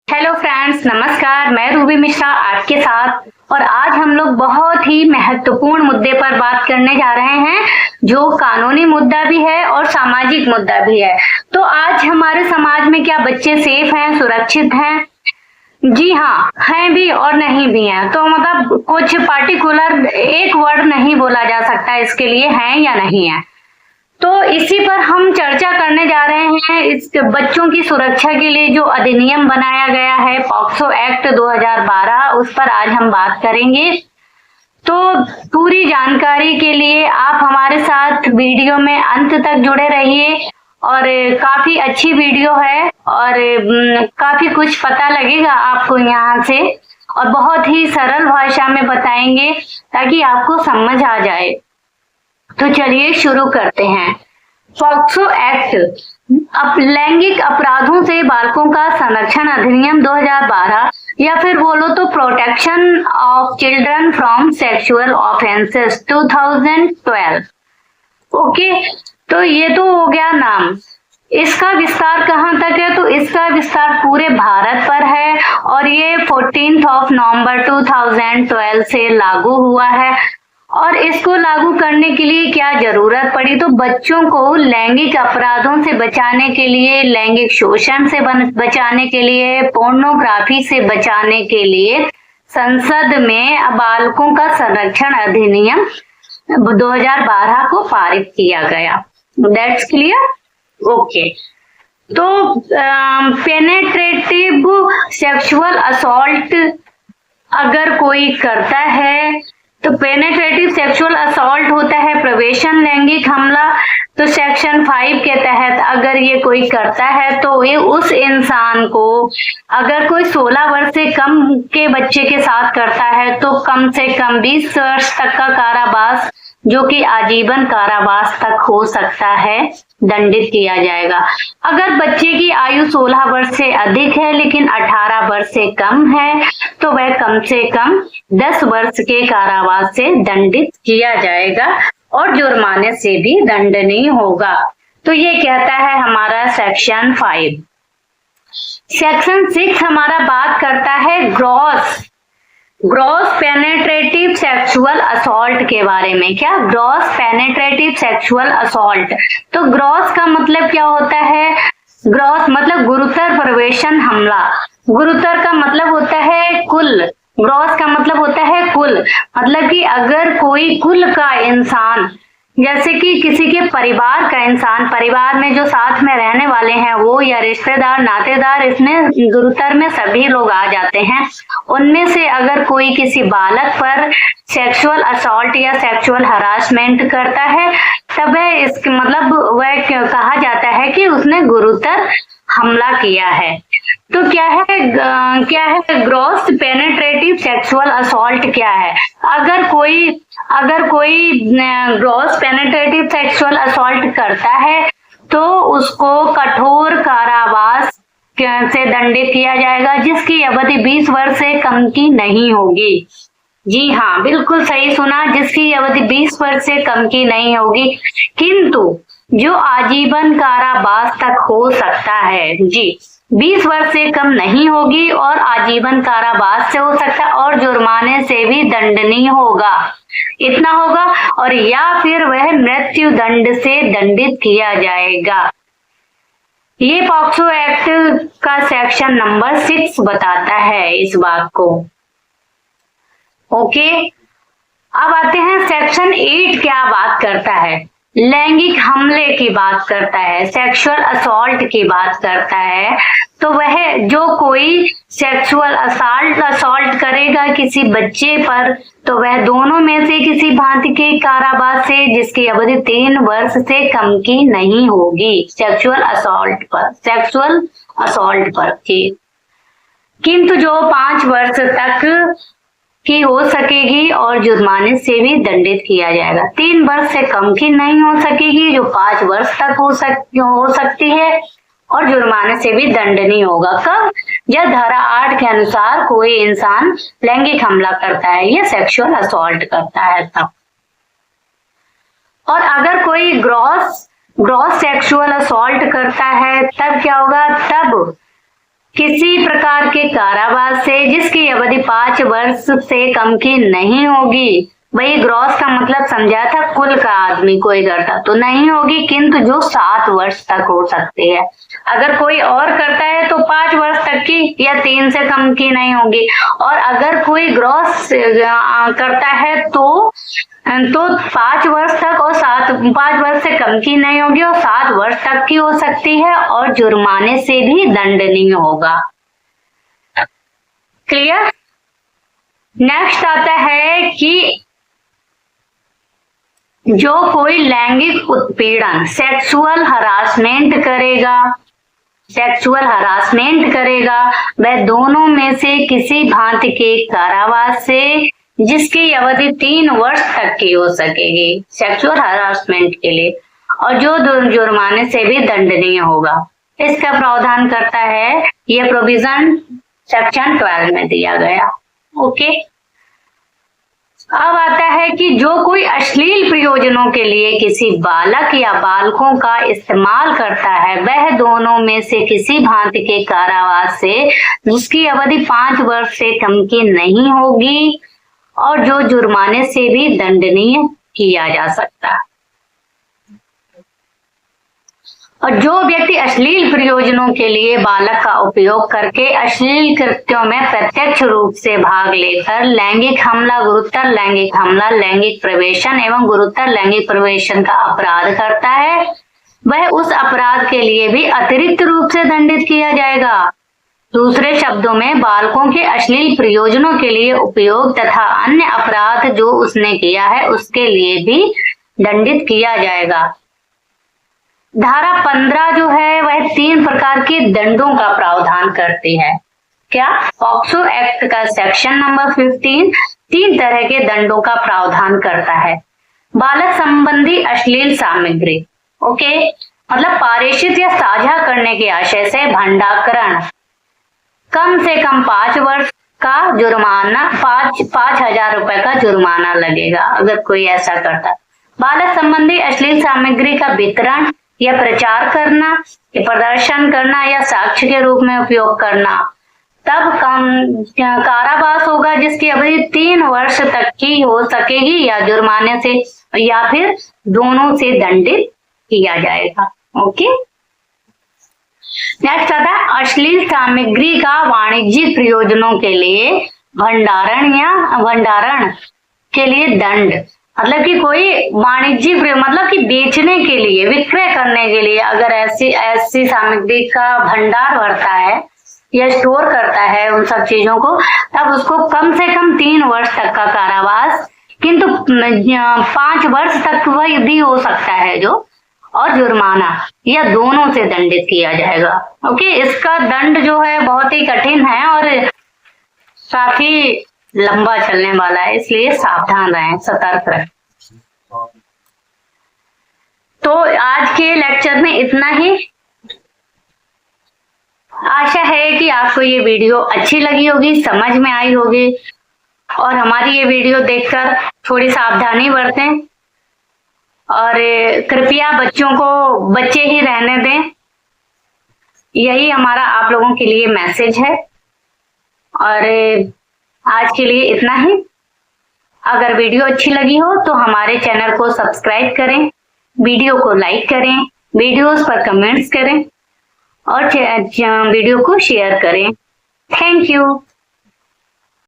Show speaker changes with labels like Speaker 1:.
Speaker 1: Hello friends, नमस्कार। मैं Ruby Mishra आपके साथ और आज हम लोग बहुत ही महत्वपूर्ण मुद्दे पर बात करने जा रहे हैं जो कानूनी मुद्दा भी है और सामाजिक मुद्दा भी है। तो आज हमारे समाज में क्या बच्चे सेफ हैं, सुरक्षित हैं? जी हाँ, हैं भी और नहीं भी हैं। तो मतलब कुछ पार्टिकुलर एक वर्ड नहीं बोला जा सकता इसके लिए हैं या नहीं है। तो इसी पर हम चर्चा करने जा रहे हैं। इस बच्चों की सुरक्षा के लिए जो अधिनियम बनाया गया है पॉक्सो एक्ट 2012, उस पर आज हम बात करेंगे। तो पूरी जानकारी के लिए आप हमारे साथ वीडियो में अंत तक जुड़े रहिए और काफी अच्छी वीडियो है और काफी कुछ पता लगेगा आपको यहाँ से और बहुत ही सरल भाषा में बताएंगे ताकि आपको समझ आ जाए। तो चलिए शुरू करते हैं। पॉक्सो एक्ट लैंगिक अपराधों से बालकों का संरक्षण अधिनियम 2012 या फिर बोलो तो protection of children from sexual offences 2012। Okay, तो ये तो हो गया नाम। इसका विस्तार कहाँ तक है? तो इसका विस्तार पूरे भारत पर है और ये 14 नवंबर 2012 से लागू हुआ है। और इसको लागू करने के लिए क्या जरूरत पड़ी? तो बच्चों को लैंगिक अपराधों से बचाने के लिए, लैंगिक शोषण से बचाने के लिए, पोर्नोग्राफी से बचाने के लिए संसद में बालकों का संरक्षण अधिनियम 2012 को पारित किया गया। That's clear? ओके। तो पेनेट्रेटिव सेक्सुअल असॉल्ट अगर कोई करता है तो पेनेट्रेटिव सेक्सुअल असॉल्ट होता है प्रवेशन लैंगिक हमला। तो सेक्शन 5 के तहत अगर ये कोई करता है तो ये उस इंसान को, अगर कोई 16 वर्ष से कम के बच्चे के साथ करता है तो कम से कम 20 वर्ष तक का कारावास, जो कि आजीवन कारावास तक हो सकता है, दंडित किया जाएगा। अगर बच्चे की आयु 16 वर्ष से अधिक है लेकिन 18 वर्ष से कम है तो वह कम से कम 10 वर्ष के कारावास से दंडित किया जाएगा और जुर्माने से भी दंडनीय होगा। तो ये कहता है हमारा सेक्शन 5। सेक्शन 6 हमारा बात करता है ग्रॉस पेनेट्रेटिव सेक्सुअल असॉल्ट के बारे में। क्या? Gross penetrative sexual assault. तो ग्रॉस का मतलब क्या होता है? ग्रॉस मतलब गुरुतर प्रवेशन हमला। गुरुतर का मतलब होता है कुल। ग्रॉस का मतलब होता है कुल, मतलब कि अगर कोई कुल का इंसान, जैसे कि किसी के परिवार का इंसान, परिवार में जो साथ में रहने वाले हैं वो, या रिश्तेदार, नातेदार, इसमें गुरुतर में सभी लोग आ जाते हैं, उनमें से अगर कोई किसी बालक पर सेक्सुअल असॉल्ट या सेक्सुअल हरासमेंट करता है तब वह इसके मतलब वह कहा जाता है कि उसने गुरुतर हमला किया है। तो क्या है ग्रॉस पेनेट्रेटिव सेक्सुअल असॉल्ट? क्या है? अगर कोई ग्रॉस पेनेट्रेटिव सेक्सुअल असॉल्ट करता है तो उसको कठोर कारावास से दंडित किया जाएगा जिसकी अवधि 20 वर्ष से कम की नहीं होगी। जी हाँ, बिल्कुल सही सुना, जिसकी अवधि 20 वर्ष से कम की नहीं होगी, किंतु जो आजीवन कारावास तक हो सकता है। जी, 20 वर्ष से कम नहीं होगी और आजीवन कारावास से हो सकता है और जुर्माने से भी दंडनीय होगा, इतना होगा। और या फिर वह मृत्यु दंड से दंडित किया जाएगा। ये पॉक्सो एक्ट का सेक्शन नंबर 6 बताता है इस बात को। ओके, अब आते हैं सेक्शन 8 क्या बात करता है? लैंगिक हमले की बात करता है, सेक्सुअल असॉल्ट की बात करता है। तो वह जो कोई सेक्सुअल असॉल्ट करेगा किसी बच्चे पर तो वह दोनों में से किसी भांति के कारावास से जिसकी अवधि 3 वर्ष से कम की नहीं होगी सेक्सुअल असॉल्ट पर की, किंतु जो 5 वर्ष तक की हो सकेगी और जुर्माने से भी दंडित किया जाएगा। 3 वर्ष से कम की नहीं हो सकेगी, जो 5 वर्ष तक हो सकती है और जुर्माने से भी दंडनीय होगा। कब? जब धारा 8 के अनुसार कोई इंसान लैंगिक हमला करता है या सेक्सुअल असॉल्ट करता है तब। और अगर कोई ग्रॉस सेक्सुअल असॉल्ट करता है तब क्या होगा? तब किसी प्रकार के कारावास से जिसकी अवधि 5 वर्ष से कम की नहीं होगी। वही ग्रॉस का मतलब समझा था, कुल का आदमी कोई करता तो नहीं होगी, किंतु जो 7 वर्ष तक हो सकती है। अगर कोई और करता है तो 5 वर्ष तक की या 3 से कम की नहीं होगी, और अगर कोई ग्रॉस करता है तो 5 वर्ष तक और 5 वर्ष से कम की नहीं होगी और 7 वर्ष तक की हो सकती है, और जुर्माने से भी दंडनीय होगा। क्लियर। नेक्स्ट आता है कि जो कोई लैंगिक उत्पीड़न सेक्सुअल हरासमेंट करेगा वह दोनों में से किसी भांति के कारावास से जिसकी अवधि 3 वर्ष तक की हो सकेगी सेक्सुअल हरासमेंट के लिए, और जो जुर्माने से भी दंडनीय होगा। इसका प्रावधान करता है यह प्रोविजन सेक्शन 12 में दिया गया। ओके। अब आता है कि जो कोई अश्लील प्रयोजनों के लिए किसी बालक या बालकों का इस्तेमाल करता है वह दोनों में से किसी भांति के कारावास से जिसकी अवधि 5 वर्ष से कम की नहीं होगी और जो जुर्माने से भी दंडनीय किया जा सकता है। और जो व्यक्ति अश्लील प्रयोजनों के लिए बालक का उपयोग करके अश्लील कृत्यों में प्रत्यक्ष रूप से भाग लेकर लैंगिक हमला, गुरुतर लैंगिक हमला, लैंगिक प्रवेशन एवं गुरुतर लैंगिक प्रवेशन का अपराध करता है वह उस अपराध के लिए भी अतिरिक्त रूप से दंडित किया जाएगा। दूसरे शब्दों में बालकों के अश्लील प्रयोजनों के लिए उपयोग तथा अन्य अपराध जो उसने किया है उसके लिए भी दंडित किया जाएगा। धारा 15 जो है वह 3 प्रकार के दंडों का प्रावधान करती है। क्या? पॉक्सो एक्ट का सेक्शन नंबर 15 3 तरह के दंडों का प्रावधान करता है। बालक संबंधी अश्लील सामग्री, ओके, मतलब पारेषित या साझा करने के आशय से भंडाकरण, कम से कम 5 वर्ष का जुर्माना, 5,000 रुपए का जुर्माना लगेगा अगर कोई ऐसा करता। बालक संबंधी अश्लील सामग्री का वितरण या प्रचार करना या प्रदर्शन करना या साक्ष्य के रूप में उपयोग करना तब कम कारावास होगा जिसकी अवधि 3 वर्ष तक की हो सकेगी या जुर्माने से या फिर दोनों से दंडित किया जाएगा। ओके। नेक्स्ट आता है अश्लील सामग्री का वाणिज्यिक प्रयोजनों के लिए भंडारण के लिए दंड, मतलब कि कोई वाणिज्यिक मतलब कि बेचने के लिए, विक्रय करने के लिए अगर ऐसी सामग्री का भंडार भरता है या स्टोर करता है उन सब चीजों को, तब उसको कम से कम 3 वर्ष तक का कारावास, किंतु 5 वर्ष तक वह भी हो सकता है जो, और जुर्माना या दोनों से दंडित किया जाएगा। ओके। इसका दंड जो है बहुत ही कठिन है और काफी लंबा चलने वाला है, इसलिए सावधान रहें, सतर्क रहें। तो आज के लेक्चर में इतना ही। आशा है कि आपको ये वीडियो अच्छी लगी होगी, समझ में आई होगी, और हमारी ये वीडियो देखकर थोड़ी सावधानी बरतें और कृपया बच्चों को बच्चे ही रहने दें। यही हमारा आप लोगों के लिए मैसेज है। और आज के लिए इतना ही। अगर वीडियो अच्छी लगी हो तो हमारे चैनल को सब्सक्राइब करें, वीडियो को लाइक करें, वीडियोस पर कमेंट्स करें और वीडियो को शेयर करें। Thank you.